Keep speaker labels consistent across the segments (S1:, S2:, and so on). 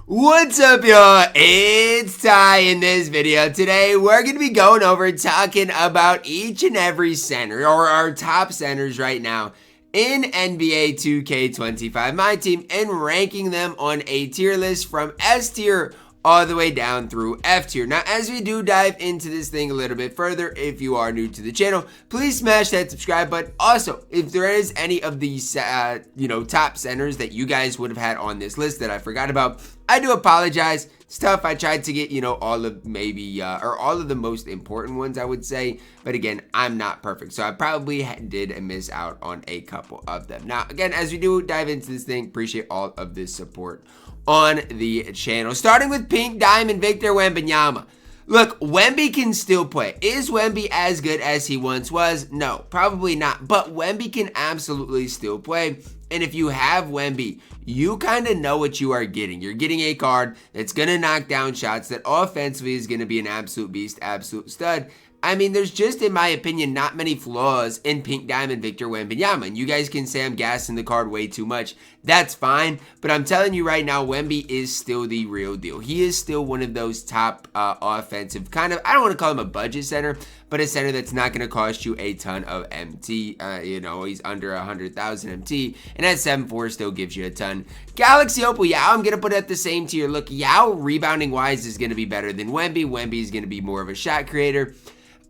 S1: What's up, y'all? It's Ty. In this video today, we're going to be going over talking about each and every center, or our top centers right now in NBA 2K25 MyTEAM, and ranking them on a tier list from S tier all the way down through F tier. Now, as we do dive into this thing a little bit further, if you are new to the channel, please smash that subscribe button. Also, if there is any of these, top centers that you guys would have had on this list that I forgot about, I do apologize. It's tough. I tried to get, all of all of the most important ones, I would say. But again, I'm not perfect. So I probably did miss out on a couple of them. Now, again, as we do dive into this thing, appreciate all of this support on the channel. Starting with Pink Diamond Victor Wembanyama. Look, Wemby can still play. Is Wemby as good as he once was? No, probably not. But Wemby can absolutely still play. And if you have Wemby, you kind of know what you are getting. You're getting a card that's going to knock down shots, that offensively is going to be an absolute beast, absolute stud. I mean, there's just, in my opinion, not many flaws in Pink Diamond Victor Wembanyama. And you guys can say I'm gassing the card way too much. That's fine. But I'm telling you right now, Wemby is still the real deal. He is still one of those top offensive kind of, I don't want to call him a budget center, but a center that's not going to cost you a ton of MT. He's under 100,000 MT. And at 7.4 still gives you a ton. Galaxy Opal Yao, I'm going to put at the same tier. Look, Yao rebounding-wise is going to be better than Wemby. Wemby is going to be more of a shot creator.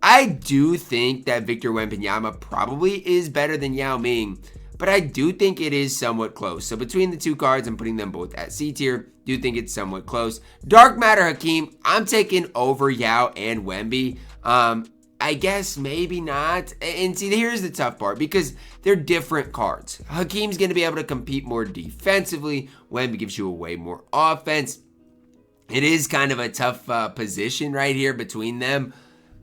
S1: I do think that Victor Wembanyama probably is better than Yao Ming, but I do think it is somewhat close. So between the two cards, I'm putting them both at C tier. Do think it's somewhat close. Dark Matter Hakeem, I'm taking over Yao and Wemby. I guess maybe not. And see, here's the tough part, because they're different cards. Hakeem's going to be able to compete more defensively. Wemby gives you a way more offense. It is kind of a tough position right here between them.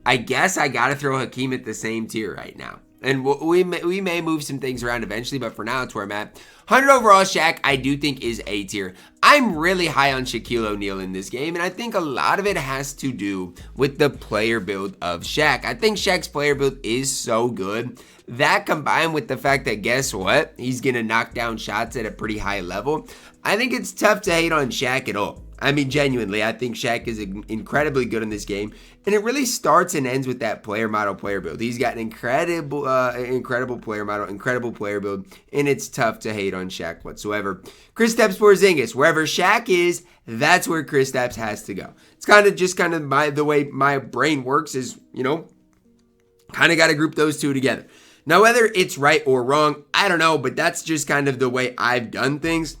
S1: I guess I got to throw Hakeem at the same tier right now. And we may move some things around eventually, but for now, it's where I'm at. 100 overall Shaq, I do think is A tier. I'm really high on Shaquille O'Neal in this game, and I think a lot of it has to do with the player build of Shaq. I think Shaq's player build is so good. That combined with the fact that, guess what? He's going to knock down shots at a pretty high level. I think it's tough to hate on Shaq at all. I mean, genuinely, I think Shaq is incredibly good in this game, and it really starts and ends with that player model, player build. He's got an incredible player model, incredible player build, and it's tough to hate on Shaq whatsoever. Kristaps Porzingis, wherever Shaq is, that's where Kristaps has to go. It's kind of the way my brain works is, kind of got to group those two together. Now, whether it's right or wrong, I don't know, but that's just kind of the way I've done things.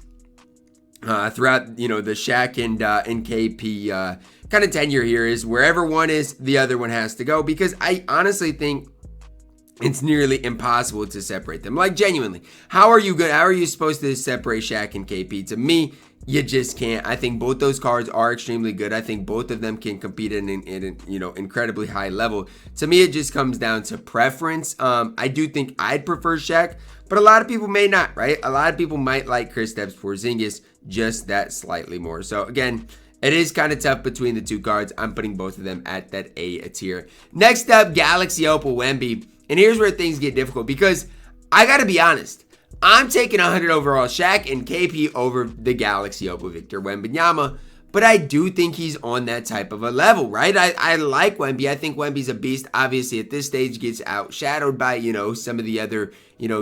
S1: Throughout, the Shaq and KP kind of tenure here is wherever one is, the other one has to go, because I honestly think it's nearly impossible to separate them. Like, genuinely, how are you supposed to separate Shaq and KP? To me, you just can't. I think both those cards are extremely good. I think both of them can compete at an incredibly high level. To me, it just comes down to preference. I do think I'd prefer Shaq, but a lot of people may not, right? A lot of people might like Kristaps Porzingis just that slightly more. So again, it is kind of tough between the two cards. I'm putting both of them at that A tier. Next up, Galaxy Opal Wemby. And here's where things get difficult, because I got to be honest. I'm taking 100 overall Shaq and KP over the Galaxy Opal Victor Wembanyama, but I do think he's on that type of a level, right? I like Wemby. I think Wemby's a beast. Obviously, at this stage, gets outshadowed by, some of the other,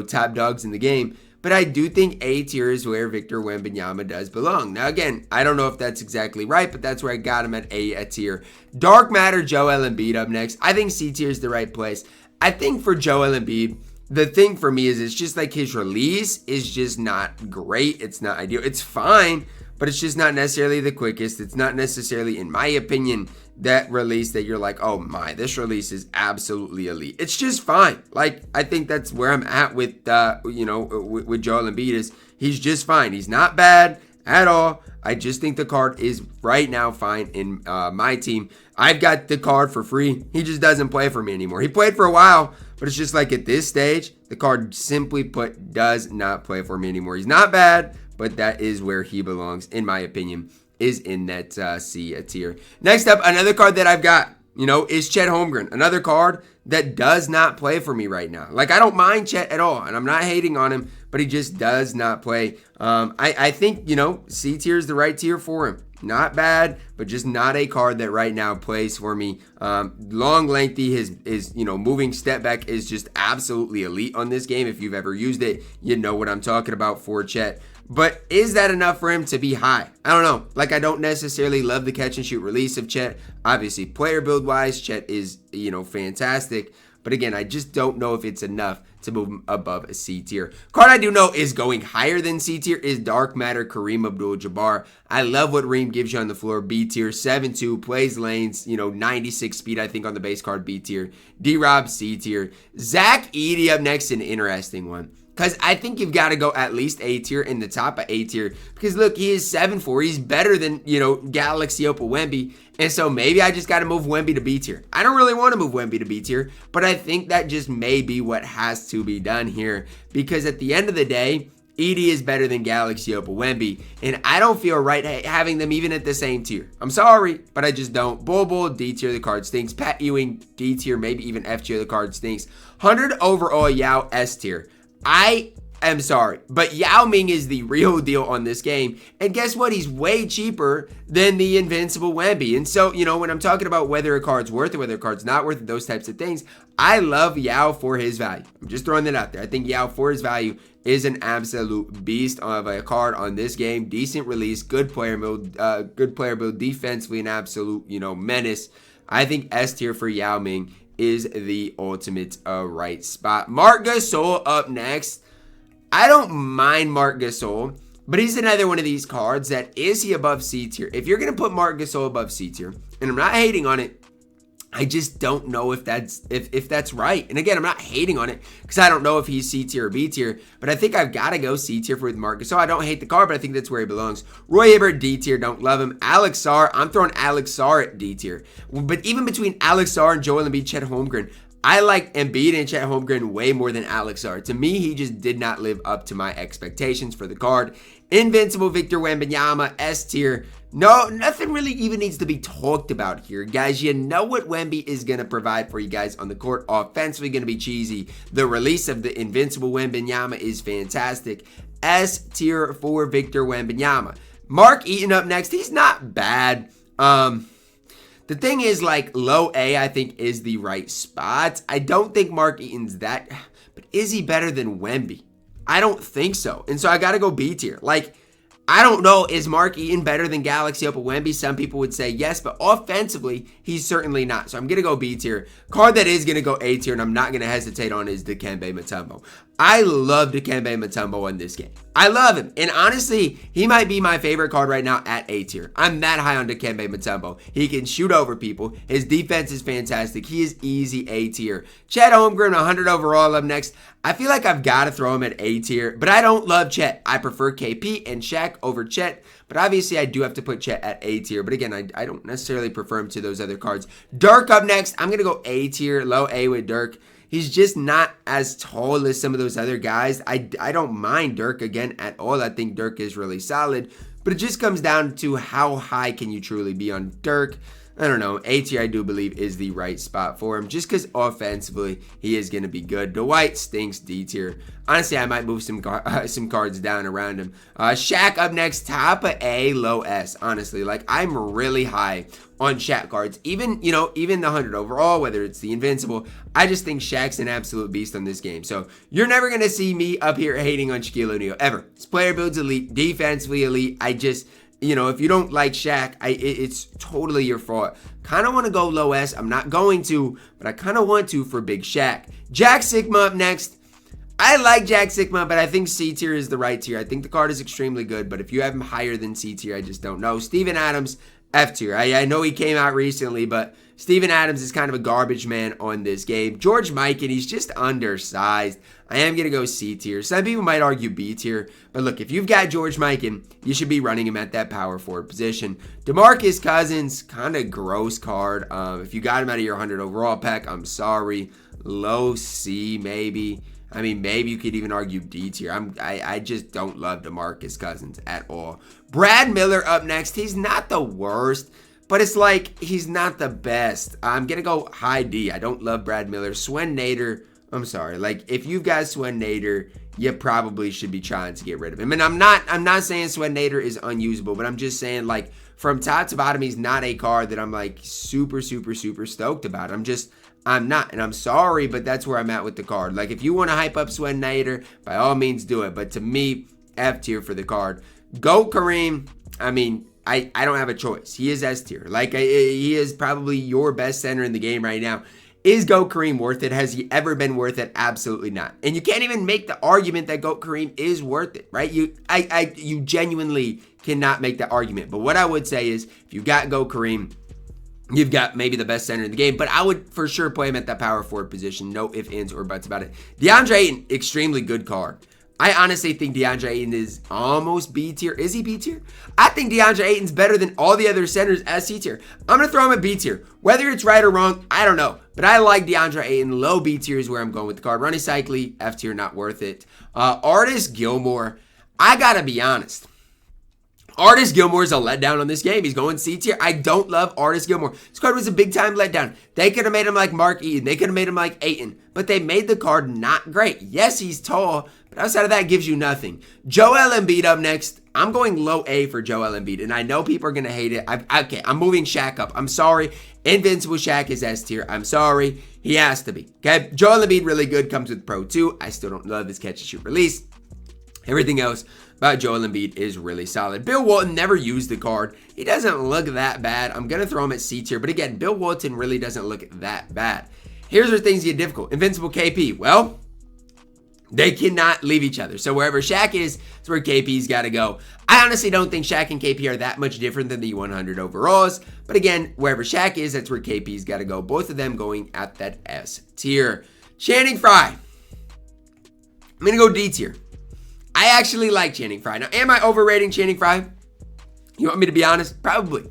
S1: top dogs in the game. But I do think A tier is where Victor Wembanyama does belong. Now, again, I don't know if that's exactly right, but that's where I got him at A tier. Dark Matter Joel Embiid up next. I think C tier is the right place. I think for Joel Embiid, the thing for me is it's just like his release is just not great. It's not ideal. It's fine, but it's just not necessarily the quickest. It's not necessarily, in my opinion, that release that you're like, oh my, this release is absolutely elite. It's just fine. Like, I think that's where I'm at with, with Joel Embiid is he's just fine. He's not bad at all. I just think the card is right now fine in my team. I've got the card for free. He just doesn't play for me anymore. He played for a while, but it's just like at this stage, the card simply put does not play for me anymore. He's not bad, but that is where he belongs, in my opinion, is in that C tier. Next up, another card that I've got is Chet Holmgren, another card that does not play for me right now. Like, I don't mind Chet at all, and I'm not hating on him, but he just does not play. I think, C tier is the right tier for him. Not bad, but just not a card that right now plays for me. Long, lengthy, his moving step back is just absolutely elite on this game. If you've ever used it, you know what I'm talking about for Chet. But is that enough for him to be high? I don't know. Like, I don't necessarily love the catch and shoot release of Chet. Obviously, player build wise, Chet is, fantastic. But again, I just don't know if it's enough to move him above a C tier. Card I do know is going higher than C tier is Dark Matter Kareem Abdul-Jabbar. I love what Reem gives you on the floor. B tier, 7'2", plays lanes, 96 speed, I think, on the base card. B tier. D-Rob, C tier. Zach Edey up next, an interesting one. Because I think you've got to go at least A tier, in the top of A tier. Because look, he is 7'4". He's better than, Galaxy Opal Wemby. And so maybe I just got to move Wemby to B tier. I don't really want to move Wemby to B tier. But I think that just may be what has to be done here. Because at the end of the day, Edey is better than Galaxy Opal Wemby. And I don't feel right having them even at the same tier. I'm sorry, but I just don't. Bull, D tier, the card stinks. Pat Ewing, D tier, maybe even F tier, the card stinks. 100 overall, Yao, S tier. I am sorry, but Yao Ming is the real deal on this game. And guess what? He's way cheaper than the Invincible Wemby. And so, when I'm talking about whether a card's worth it, whether a card's not worth it, those types of things, I love Yao for his value. I'm just throwing that out there. I think Yao for his value is an absolute beast of a card on this game. Decent release, good player build, defensively, an absolute, menace. I think S tier for Yao Ming is the ultimate right spot. Marc Gasol up next. I don't mind Marc Gasol, but he's another one of these cards that is he above C tier. If you're going to put Marc Gasol above C tier, and I'm not hating on it, I just don't know if that's right. And again, I'm not hating on it because I don't know if he's C tier or B tier, but I think I've got to go C tier for Marc Gasol. I don't hate the card, but I think that's where he belongs. Roy Hibbert, D tier, don't love him. Alex Sarr, I'm throwing Alex Sarr at D tier. But even between Alex Sarr and Joel Embiid, Chet Holmgren, I like Embiid and Chet Holmgren way more than Alex Sarr. To me, he just did not live up to my expectations for the card. Invincible Victor Wembanyama, S tier. No, nothing really even needs to be talked about here, guys. You know what Wemby is going to provide for you guys on the court. Offensively going to be cheesy. The release of the Invincible Wembanyama is fantastic. S tier for Victor Wembanyama. Mark Eaton up next. He's not bad. The thing is, like, low A, I think, is the right spot. I don't think Mark Eaton's that, but is he better than Wemby? I don't think so. And so I got to go B tier. Like, I don't know, is Mark Eaton better than Galaxy Opal Wemby? Some people would say yes, but offensively, he's certainly not. So I'm going to go B tier. Card that is going to go A tier, and I'm not going to hesitate on, is Dikembe Mutombo. I love Dikembe Mutombo in this game. I love him. And honestly, he might be my favorite card right now at A tier. I'm that high on Dikembe Mutombo. He can shoot over people. His defense is fantastic. He is easy A tier. Chet Holmgren, 100 overall up next. I feel like I've got to throw him at A tier, but I don't love Chet. I prefer KP and Shaq over Chet, but obviously I do have to put Chet at A tier. But again, I don't necessarily prefer him to those other cards. Dirk up next. I'm going to go A tier, low A with Dirk. He's just not as tall as some of those other guys. I don't mind Dirk again at all. I think Dirk is really solid, but it just comes down to how high can you truly be on Dirk. I don't know. A tier, I do believe, is the right spot for him, just because offensively he is going to be good. Dwight stinks, D tier. Honestly, I might move some cards down around him. Shaq up next, top of A, low S. Honestly, like, I'm really high on Shaq cards. Even the 100 overall, whether it's the Invincible, I just think Shaq's an absolute beast on this game. So you're never going to see me up here hating on Shaquille O'Neal, ever. His player build's elite, defensively elite. If you don't like Shaq, it's totally your fault. Kind of want to go low S. I'm not going to, but I kind of want to for Big Shaq. Jack Sigma up next. I like Jack Sigma, but I think C tier is the right tier. I think the card is extremely good, but if you have him higher than C tier, I just don't know. Steven Adams, F tier. I know he came out recently, but Steven Adams is kind of a garbage man on this game. George Mikan, he's just undersized. I am going to go C tier. Some people might argue B tier, but look, if you've got George Mikan, you should be running him at that power forward position. DeMarcus Cousins, kind of gross card. If you got him out of your 100 overall pack, I'm sorry. Low C, maybe. I mean, maybe you could even argue D tier. I just don't love DeMarcus Cousins at all. Brad Miller up next. He's not the worst, but it's like he's not the best. I'm gonna go high D. I don't love Brad Miller. Swen Nader, I'm sorry. Like, if you've got Swen Nader, you probably should be trying to get rid of him. And I'm not saying Swen Nader is unusable, but I'm just saying, like, from top to bottom, he's not a card that I'm like super stoked about. I'm not, and I'm sorry, but that's where I'm at with the card. Like, if you want to hype up Swen Nader, by all means do it. But to me, F tier for the card. Go Kareem. I mean, I don't have a choice. He is S tier. Like, he is probably your best center in the game right now. Is Go Kareem worth it? Has he ever been worth it? Absolutely not. And you can't even make the argument that Go Kareem is worth it, right? You genuinely cannot make that argument. But what I would say is, if you got Go Kareem, you've got maybe the best center in the game, but I would for sure play him at that power forward position. No ifs, ands, or buts about it. DeAndre Ayton, extremely good card. I honestly think DeAndre Ayton is almost B tier. Is he B tier? I think DeAndre Ayton's better than all the other centers as C tier. I'm going to throw him at B tier. Whether it's right or wrong, I don't know. But I like DeAndre Ayton. Low B tier is where I'm going with the card. Ronnie Cycli, F tier, not worth it. Artis Gilmore, I got to be honest. Artis Gilmore is a letdown on this game. He's going C tier. I don't love Artis Gilmore. This card was a big time letdown. They could have made him like Mark Eaton. They could have made him like Ayton. But they made the card not great. Yes, he's tall, but outside of that, gives you nothing. Joel Embiid up next. I'm going low A for Joel Embiid, and I know people are going to hate it. Okay, I'm moving Shaq up. I'm sorry. Invincible Shaq is S tier. I'm sorry. He has to be. Okay, Joel Embiid, really good. Comes with Pro 2. I still don't love his catch and shoot release. Everything else about Joel Embiid is really solid. Bill Walton never used the card. He doesn't look that bad. I'm going to throw him at C tier. But again, Bill Walton really doesn't look that bad. Here's where things get difficult. Invincible KP. Well, they cannot leave each other. So wherever Shaq is where KP's got to go. I honestly don't think Shaq and KP are that much different than the 100 overalls. But again, wherever Shaq is, that's where KP's got to go. Both of them going at that S tier. Channing Frye. I'm going to go D tier. I actually like Channing Frye. Now, am I overrating Channing Frye? You want me to be honest? Probably.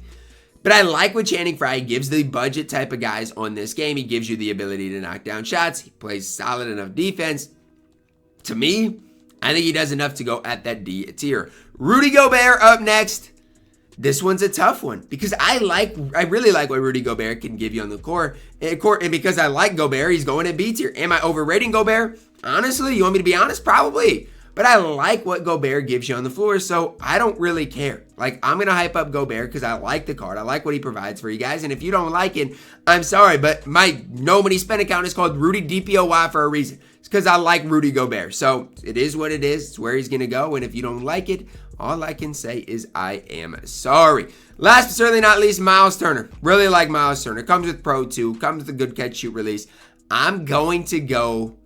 S1: But I like what Channing Frye gives the budget type of guys on this game. He gives you the ability to knock down shots. He plays solid enough defense. To me, I think he does enough to go at that D tier. Rudy Gobert up next. This one's a tough one because I really like what Rudy Gobert can give you on the court. And because I like Gobert, he's going at B tier. Am I overrating Gobert? Honestly, you want me to be honest? Probably. But I like what Gobert gives you on the floor, so I don't really care. Like, I'm going to hype up Gobert because I like the card. I like what he provides for you guys. And if you don't like it, I'm sorry, but my no money spent account is called Rudy DPOY for a reason. It's because I like Rudy Gobert. So it is what it is. It's where he's going to go. And if you don't like it, all I can say is I am sorry. Last but certainly not least, Miles Turner. Really like Miles Turner. Comes with Pro 2. Comes with a good catch shoot release. I'm going to go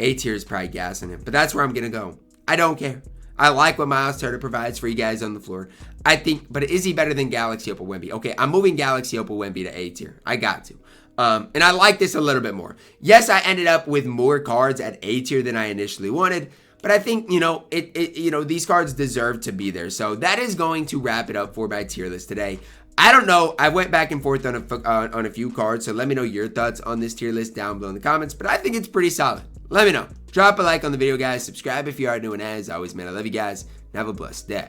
S1: A tier is probably gassing him, but that's where I'm going to go. I don't care. I like what Miles Turner provides for you guys on the floor. I think, but is he better than Galaxy Opal Wemby? Okay, I'm moving Galaxy Opal Wemby to A tier. I got to. And I like this a little bit more. Yes, I ended up with more cards at A tier than I initially wanted, but I think, these cards deserve to be there. So that is going to wrap it up for my tier list today. I don't know. I went back and forth on a few cards, so let me know your thoughts on this tier list down below in the comments, but I think it's pretty solid. Let me know. Drop a like on the video, guys. Subscribe if you are new, and as always, man, I love you guys, and have a blessed day.